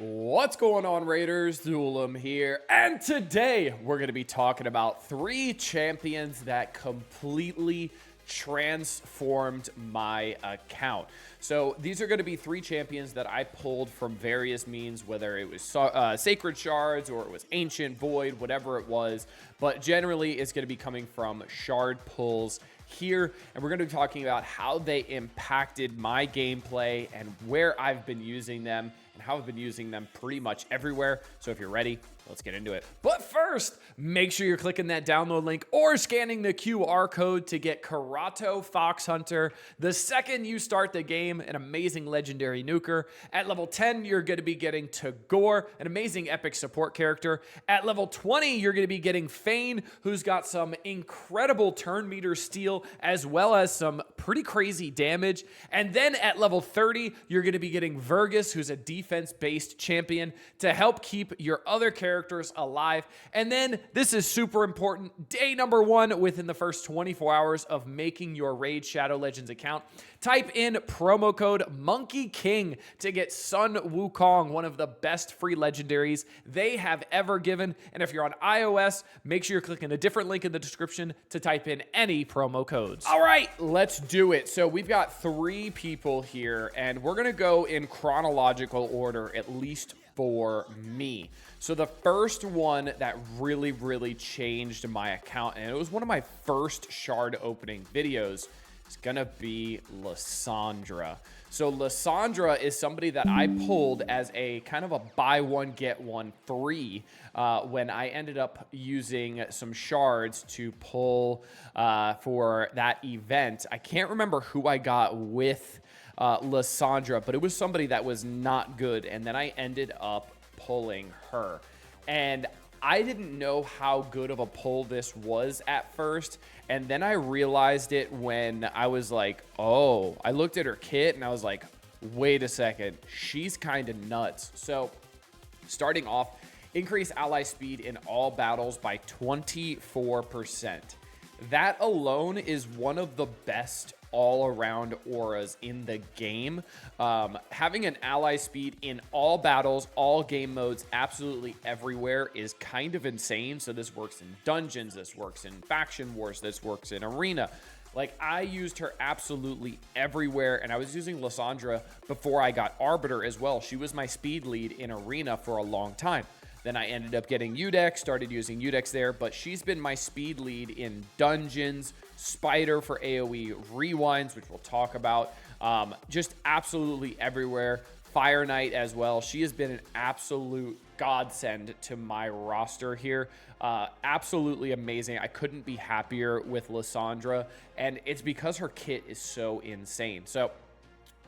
What's going on, Raiders? Zulum here, and today we're going to be talking about 3 champions that completely transformed my account. So these are going to be 3 champions that I pulled from various means, whether it was sacred shards or it was ancient void, whatever it was, but generally it's going to be coming from shard pulls here, and we're going to be talking about how they impacted my gameplay and where I've been using them and how I've been using them pretty much everywhere. So if you're ready, let's get into it. But first, make sure you're clicking that download link or scanning the QR code to get Karato Fox Hunter. The second you start the game, an amazing legendary nuker. At level 10, you're going to be getting Tagore, an amazing epic support character. At level 20, you're going to be getting Fane, who's got some incredible turn meter steal as well as some pretty crazy damage. And then at level 30, you're going to be getting Vergus, who's a defense-based champion to help keep your other characters alive. And then this is super important. Day number 1 within the first 24 hours of making your Raid Shadow Legends account. Type in promo code Monkey King to get Sun Wukong, one of the best free legendaries they have ever given. And if you're on iOS, make sure you're clicking a different link in the description to type in any promo codes. All right, let's do it. So we've got 3 people here, and we're going to go in chronological order, at least for me. So the first one that really changed my account, and it was one of my first shard opening videos, is gonna be Lissandra. So Lissandra is somebody that I pulled as a kind of a buy one get one free when I ended up using some shards to pull for that event. I can't remember who I got with Lissandra, but it was somebody that was not good, and then I ended up pulling her. And I didn't know how good of a pull this was at first, and then I realized it when I was like, oh, I looked at her kit and I was like, wait a second, she's kind of nuts. So starting off, increase ally speed in all battles by 24%. That alone is one of the best all-around auras in the game. Having an ally speed in all battles, all game modes, absolutely everywhere is kind of insane. So this works in dungeons, this works in faction wars, this works in arena. Like, I used her absolutely everywhere, and I was using Lissandra before I got Arbiter as well. She was my speed lead in arena for a long time. Then I ended up getting Udex, started using Udex there, but she's been my speed lead in dungeons, Spider for AoE rewinds, which we'll talk about, just absolutely everywhere. Fire Knight as well. She has been an absolute godsend to my roster here. Absolutely amazing. I couldn't be happier with Lissandra, and it's because her kit is so insane. So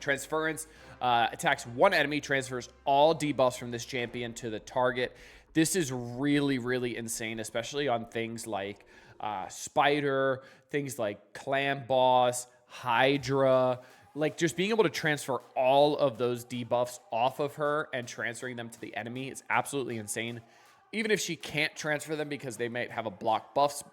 Transference attacks one enemy, transfers all debuffs from this champion to the target. This is really insane, especially on things like Spider, things like Clam Boss, Hydra. Like, just being able to transfer all of those debuffs off of her and transferring them to the enemy is absolutely insane. Even if she can't transfer them because they might have a block debuffs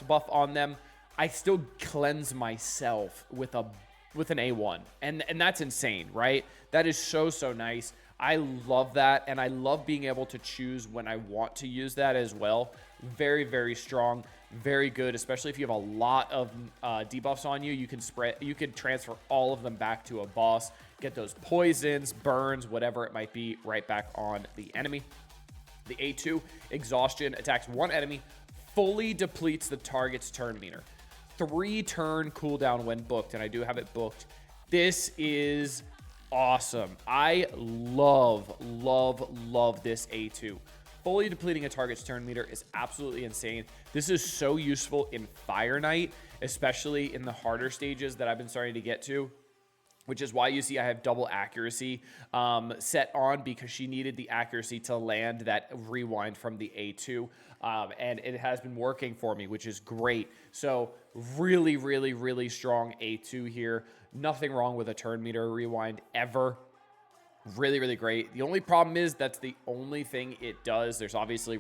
buff on them, I still cleanse myself with an A1, and that's insane, right? That is so nice. I love that, and I love being able to choose when I want to use that as well. Very strong, very good, especially if you have a lot of debuffs on you. You can transfer all of them back to a boss, get those poisons, burns, whatever it might be, right back on the enemy. The A2, Exhaustion, attacks one enemy, fully depletes the target's turn meter. 3 turn cooldown when booked, and I do have it booked. This is awesome. I love this A2. Fully depleting a target's turn meter is absolutely insane. This is so useful in Fire Knight, especially in the harder stages that I've been starting to get to, which is why you see I have double accuracy set on, because she needed the accuracy to land that rewind from the A2, and it has been working for me, which is great. So really strong A2 here. Nothing wrong with a turn meter rewind ever. Really great. The only problem is that's the only thing it does. There's obviously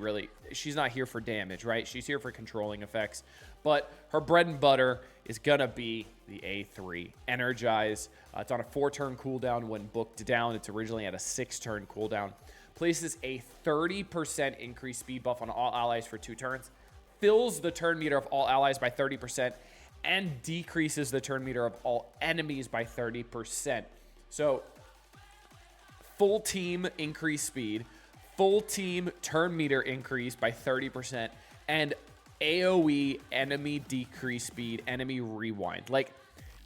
she's not here for damage, right? She's here for controlling effects. But her bread and butter is gonna be the A3 Energize. It's on a 4-turn cooldown when booked down. It's originally at a 6-turn cooldown. Places a 30% increased speed buff on all allies for 2 turns, fills the turn meter of all allies by 30%, and decreases the turn meter of all enemies by 30%. So full team increased speed, full team turn meter increase by 30%, and AoE enemy decrease speed, enemy rewind. Like,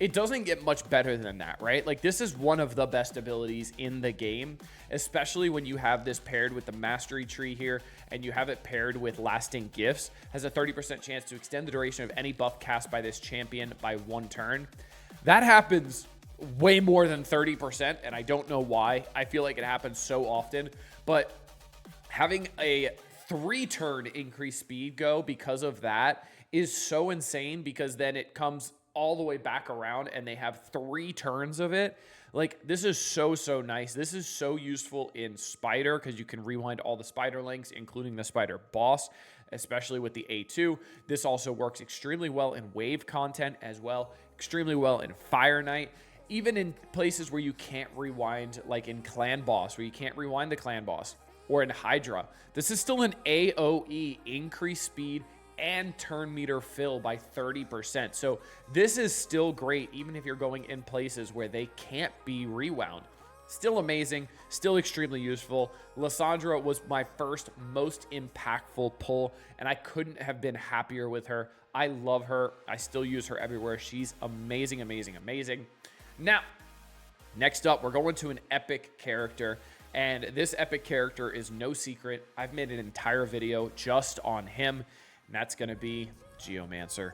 it doesn't get much better than that, right? Like, this is one of the best abilities in the game, especially when you have this paired with the mastery tree here, and you have it paired with lasting gifts. Has a 30% chance to extend the duration of any buff cast by this champion by 1 turn. That happens way more than 30%, and I don't know why. I feel like it happens so often, but having a 3-turn increased speed go because of that is so insane, because then it comes all the way back around and they have 3 turns of it. Like, this is so nice. This is so useful in Spider, because you can rewind all the Spider links, including the Spider boss, especially with the A2. This also works extremely well in wave content as well, extremely well in Fire Knight, even in places where you can't rewind, like in Clan Boss, where you can't rewind the Clan Boss, or in Hydra. This is still an AoE increased speed and turn meter fill by 30%. So this is still great, even if you're going in places where they can't be rewound. Still amazing, still extremely useful. Lissandra was my first most impactful pull, and I couldn't have been happier with her. I love her. I still use her everywhere. She's amazing, amazing, amazing. Now, next up, we're going to an epic character, and this epic character is no secret. I've made an entire video just on him, and that's going to be Geomancer.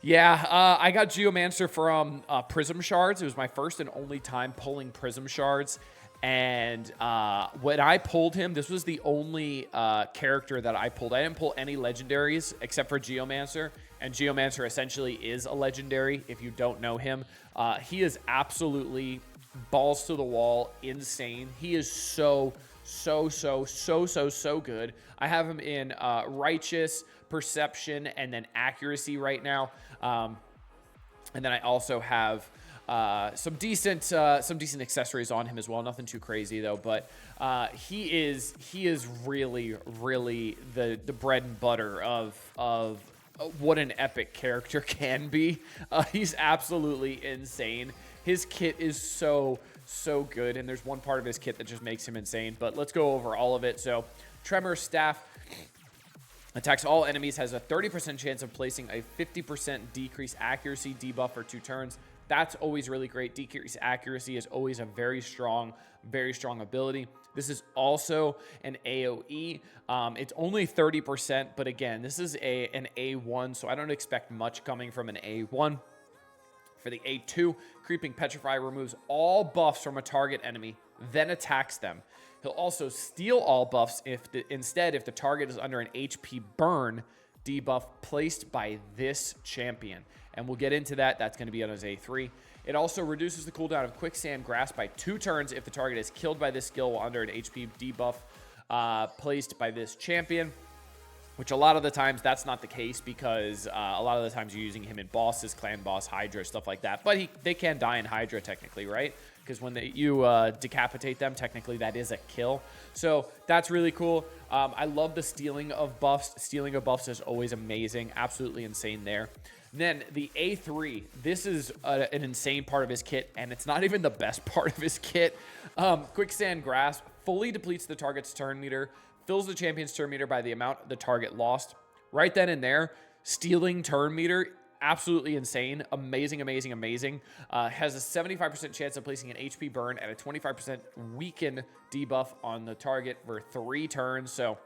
Yeah, I got Geomancer from Prism Shards. It was my first and only time pulling Prism Shards. And when I pulled him, this was the only character that I pulled. I didn't pull any legendaries except for Geomancer. And Geomancer essentially is a legendary if you don't know him. He is absolutely balls to the wall, insane. He is so good. I have him in Righteous, Perception, and then Accuracy right now. And then I also have some decent accessories on him as well. Nothing too crazy though, but he is really the bread and butter of what an epic character can be. He's absolutely insane. His kit is so good, and there's one part of his kit that just makes him insane, but let's go over all of it. So Tremor Staff attacks all enemies, has a 30% chance of placing a 50% decrease accuracy debuff for 2 turns. That's always really great. Decrease accuracy is always a very strong ability. This is also an AoE. It's only 30%, but again, this is an A1, so I don't expect much coming from an A1. For the A2, Creeping Petrify removes all buffs from a target enemy, then attacks them. He'll also steal all buffs if the target is under an HP burn debuff placed by this champion. And we'll get into that. That's going to be on his A3. It also reduces the cooldown of Quicksand Grasp by 2 turns if the target is killed by this skill while under an HP debuff placed by this champion. Which a lot of the times that's not the case, because a lot of the times you're using him in bosses, Clan Boss, Hydra, stuff like that. But they can die in Hydra technically, right? Because when you decapitate them, technically that is a kill. So that's really cool. I love the stealing of buffs. Stealing of buffs is always amazing. Absolutely insane there. Then the A3, this is an insane part of his kit, and it's not even the best part of his kit. Quicksand Grasp fully depletes the target's turn meter, fills the champion's turn meter by the amount the target lost. Right then and there, stealing turn meter, absolutely insane. Amazing. Has a 75% chance of placing an HP burn and a 25% weaken debuff on the target for 3 turns. So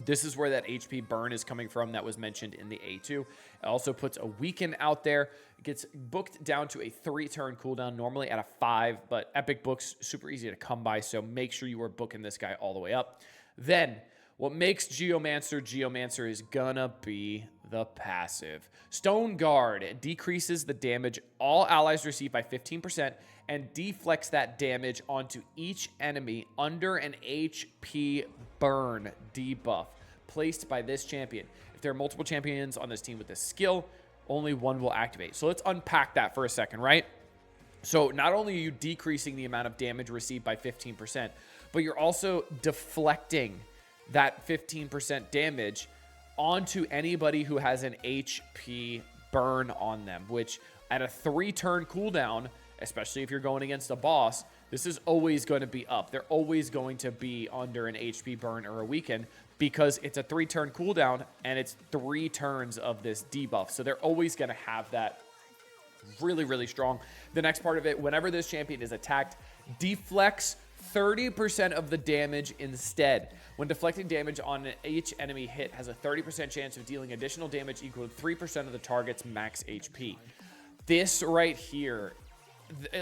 this is where that HP burn is coming from that was mentioned in the A2. It also puts a weaken out there. It gets booked down to a 3-turn cooldown, normally at a 5, but epic books, super easy to come by, so make sure you are booking this guy all the way up. Then, what makes Geomancer is gonna be the passive. Stone Guard decreases the damage all allies receive by 15% and deflects that damage onto each enemy under an HP burn debuff placed by this champion. If there are multiple champions on this team with this skill, only one will activate. So let's unpack that for a second, right? So not only are you decreasing the amount of damage received by 15%, but you're also deflecting that 15% damage onto anybody who has an HP burn on them, which at a 3-turn cooldown, especially if you're going against a boss, this is always going to be up. They're always going to be under an HP burn or a weaken because it's a 3-turn cooldown and it's 3 turns of this debuff. So they're always going to have that really, really strong. The next part of it, whenever this champion is attacked, deflects 30% of the damage instead. When deflecting damage on each enemy hit has a 30% chance of dealing additional damage equal to 3% of the target's max HP. This right here,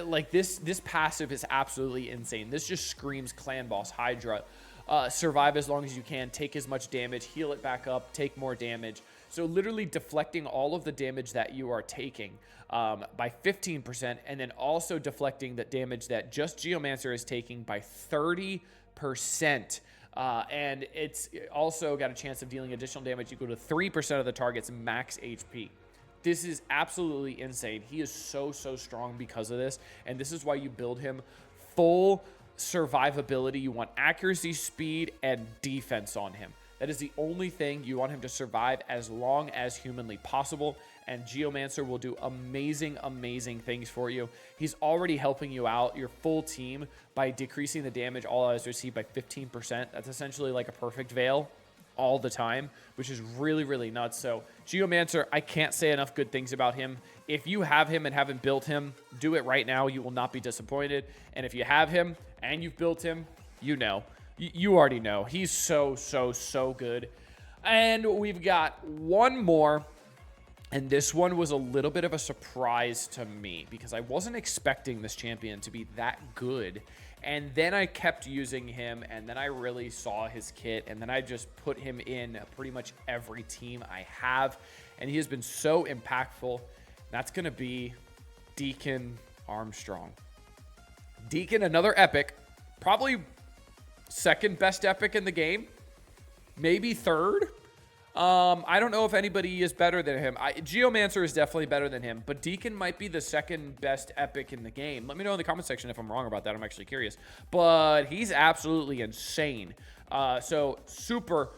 like this passive is absolutely insane. This just screams Clan Boss Hydra. Survive as long as you can, take as much damage, heal it back up, take more damage. So literally deflecting all of the damage that you are taking by 15%, and then also deflecting the damage that just Geomancer is taking by 30%. And it's also got a chance of dealing additional damage equal to 3% of the target's max HP. This is absolutely insane. He is so strong because of this, and this is why you build him full survivability. You want accuracy, speed, and defense on him. That is the only thing. You want him to survive as long as humanly possible, and Geomancer will do amazing things for you. He's already helping you out, your full team, by decreasing the damage all allies receive by 15%. That's essentially like a perfect veil all the time, which is really nuts. So Geomancer, I can't say enough good things about him. If you have him and haven't built him, do it right now. You will not be disappointed. And if you have him and you've built him, you know. You already know. He's so good. And we've got one more. And this one was a little bit of a surprise to me because I wasn't expecting this champion to be that good. And then I kept using him, and then I really saw his kit, and then I just put him in pretty much every team I have. And he has been so impactful. That's going to be Deacon Armstrong. Deacon, another epic. Probably second best epic in the game. Maybe third. I don't know if anybody is better than him. Geomancer is definitely better than him, but Deacon might be the second best epic in the game. Let me know in the comment section if I'm wrong about that. I'm actually curious. But he's absolutely insane. So super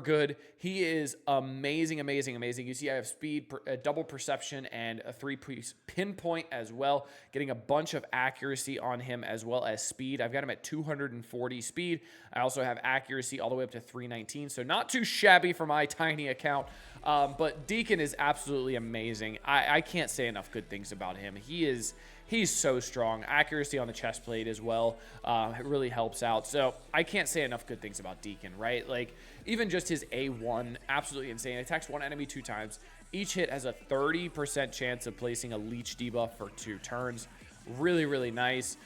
good. He is amazing. You see I have speed, double perception, and a 3-piece pinpoint as well. Getting a bunch of accuracy on him as well as speed. I've got him at 240 speed. I also have accuracy all the way up to 319. So not too shabby for my tiny account. But Deacon is absolutely amazing. I can't say enough good things about him. He's so strong. Accuracy on the chest plate as well. It really helps out. So I can't say enough good things about Deacon, right? Like, even just his A1, absolutely insane. It attacks one enemy 2 times. Each hit has a 30% chance of placing a leech debuff for 2 turns. Really nice.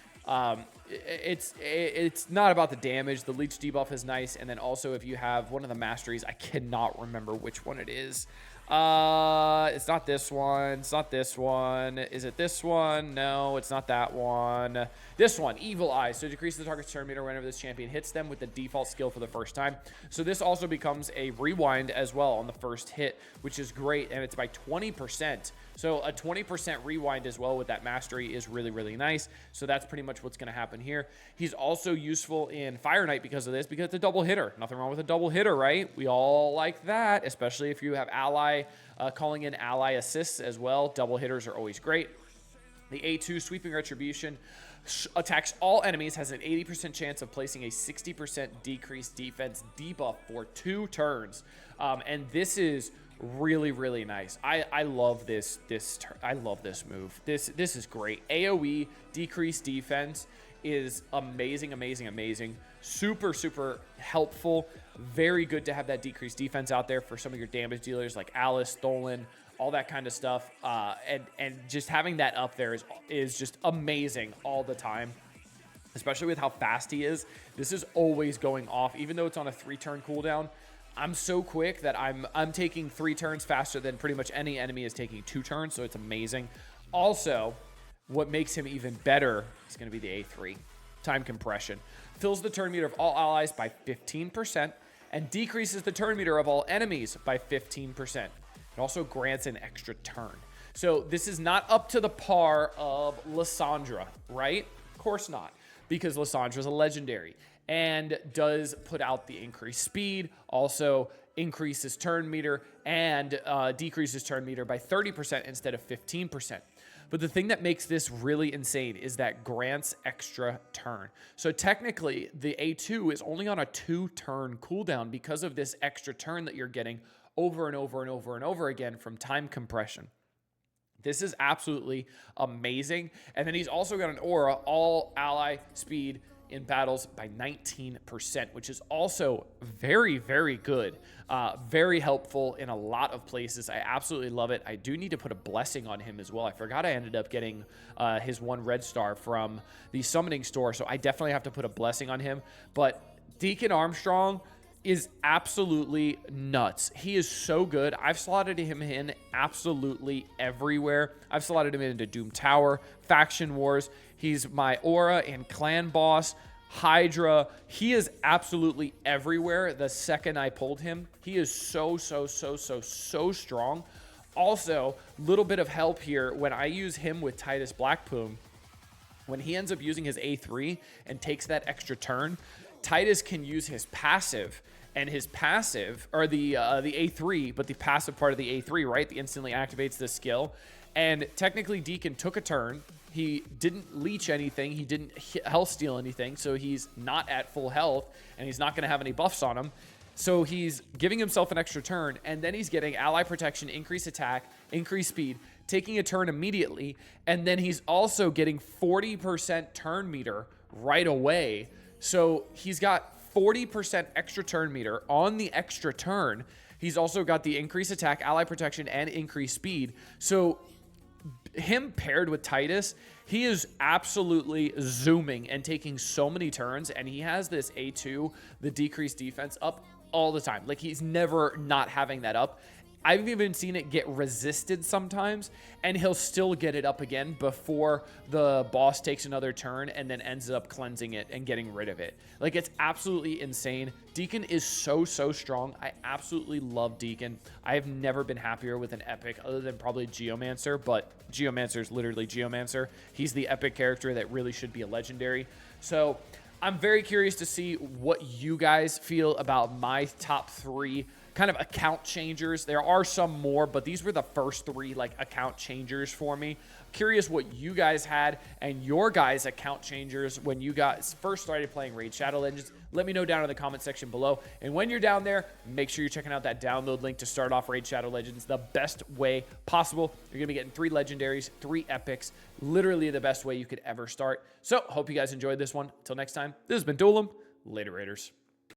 It's not about the damage. The leech debuff is nice. And then also if you have one of the masteries, I cannot remember which one it is. It's not this one. It's not this one. Is it this one? No, it's not that one. This one, Evil Eye. So decrease the target's turn meter whenever this champion hits them with the default skill for the first time. So this also becomes a rewind as well on the first hit, which is great. And it's by 20%. So a 20% rewind as well with that mastery is really nice. So that's pretty much what's going to happen here. He's also useful in Fire Knight because of this, because it's a double hitter. Nothing wrong with a double hitter, right? We all like that, especially if you have ally calling in ally assists as well. Double hitters are always great. The A2 Sweeping Retribution attacks all enemies, has an 80% chance of placing a 60% decreased defense debuff for 2 turns. And this is really nice. I love this I love this move. This is great. AoE decreased defense is amazing. Super helpful. Very good to have that decreased defense out there for some of your damage dealers like Alice, Stolen, all that kind of stuff. And just having that up there is just amazing all the time. Especially with how fast he is. This is always going off, even though it's on a 3-turn cooldown. I'm so quick that I'm taking 3 turns faster than pretty much any enemy is taking 2 turns, so it's amazing. Also, what makes him even better is going to be the A3, time compression. Fills the turn meter of all allies by 15% and decreases the turn meter of all enemies by 15%. It also grants an extra turn. So this is not up to the par of Lysandra, right? Of course not, because Lysandra is a legendary and does put out the increased speed, also increases turn meter, and decreases turn meter by 30% instead of 15%. But the thing that makes this really insane is that grants extra turn. So technically, the A2 is only on a 2-turn cooldown because of this extra turn that you're getting over and over and over and over again from time compression. This is absolutely amazing. And then he's also got an aura, all ally speed in battles by 19%, which is also very, very good. Very helpful in a lot of places. I absolutely love it. I do need to put a blessing on him as well. I forgot I ended up getting his 1 red star from the summoning store, so I definitely have to put a blessing on him. But Deacon Armstrong is absolutely nuts. He is so good. I've slotted him in absolutely everywhere. I've slotted him into Doom Tower, Faction Wars. He's my aura and clan boss, Hydra. He is absolutely everywhere. The second I pulled him, he is so strong. Also, little bit of help here when I use him with Titus Blackpoon. When he ends up using his A3 and takes that extra turn, Titus can use his passive, and his passive, or the A3, but the passive part of the A3, right? The instantly activates this skill. And technically, Deacon took a turn. He didn't leech anything. He didn't health steal anything, so he's not at full health, and he's not going to have any buffs on him. So he's giving himself an extra turn, and then he's getting ally protection, increased attack, increased speed, taking a turn immediately, and then he's also getting 40% turn meter right away. So he's got 40% extra turn meter on the extra turn. He's also got the increased attack, ally protection, and increased speed. So him paired with Titus, he is absolutely zooming and taking so many turns, and he has this A2, the decreased defense, up all the time. Like, he's never not having that up. I've even seen it get resisted sometimes, and he'll still get it up again before the boss takes another turn and then ends up cleansing it and getting rid of it. Like, it's absolutely insane. Deacon is so strong. I absolutely love Deacon. I have never been happier with an epic other than probably Geomancer, but Geomancer is literally Geomancer. He's the epic character that really should be a legendary. So I'm very curious to see what you guys feel about my top 3 kind of account changers. There are some more, but these were the first 3 like account changers for me. Curious what you guys had and your guys' account changers when you guys first started playing Raid Shadow Legends. Let me know down in the comment section below. And when you're down there, make sure you're checking out that download link to start off Raid Shadow Legends the best way possible. You're gonna be getting 3 legendaries, 3 epics, literally the best way you could ever start. So hope you guys enjoyed this one. Until next time, this has been Duelim. Later, Raiders.